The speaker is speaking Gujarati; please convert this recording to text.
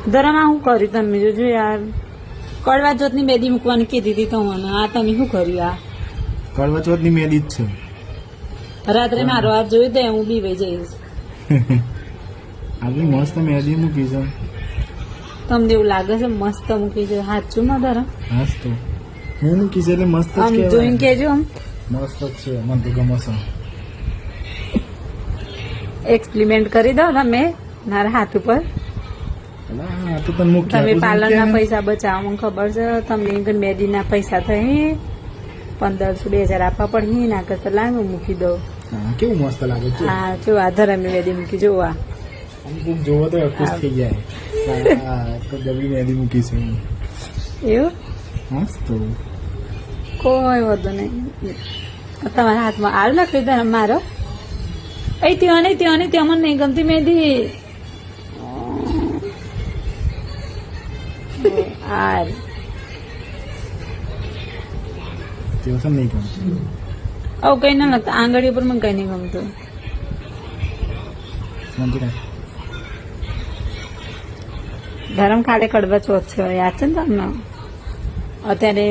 ધરમમાં શું કર્યું તમે જોજો યાર કડવા ચોથની મેદી મૂકવાની કીધી હતી તમને આ તમે શું કર્યું આ કડવા ચોથની મેદી જ છે રાત્રે મારો હાથ જોઈ દે હું બી વહી જઈશ આપણી મસ્ત મેદી મૂકી છે તમને એવું લાગે છે મસ્ત મૂકી છે સાચું માં ધરમ હાસ તો હું મૂકી છે એટલે મસ્ત જ આમ કહેવાય. જોઈને કેજો આમ મસ્ત જ છે મને તો ગમે છે એક્સપેરિમેન્ટ કરી દો તમે મારા હાથ ઉપર અલા, આ તો તને મૂકી તમે આપું છું પાર્લરના કે ને? પૈસા બચાવો મને ખબર છે તમને મેદીના પૈસા થઈ 1500-2000 આપવા પડે ના કરતા લાવ હું મૂકી દઉં હા, કેવું મસ્ત લાગે છે હા જો આ ધરમે મેદી મૂકી જોવા આમ કોક જોવો તો ખુશ થઈ જાય હા, તો ડબલી મેદી મૂકી છે એવું હાસ તો કોઈ વધુ નહીં તમારા હાથમાં આળ લખી ધરમ મારો અહીં ત્યાં નહીં ત્યાં નહીં ત્યાં મને નહીં ગમતી મેદી આર તેઓ સમ નહીં ગમતું આવું કઈ ના લગતા આંગળી ઉપર મને કઈ નહીં ગમતું મને તો કાંઈ. ધરમ ખાડે કડવા ચોથ છે યાદ છે ને તમને અત્યારે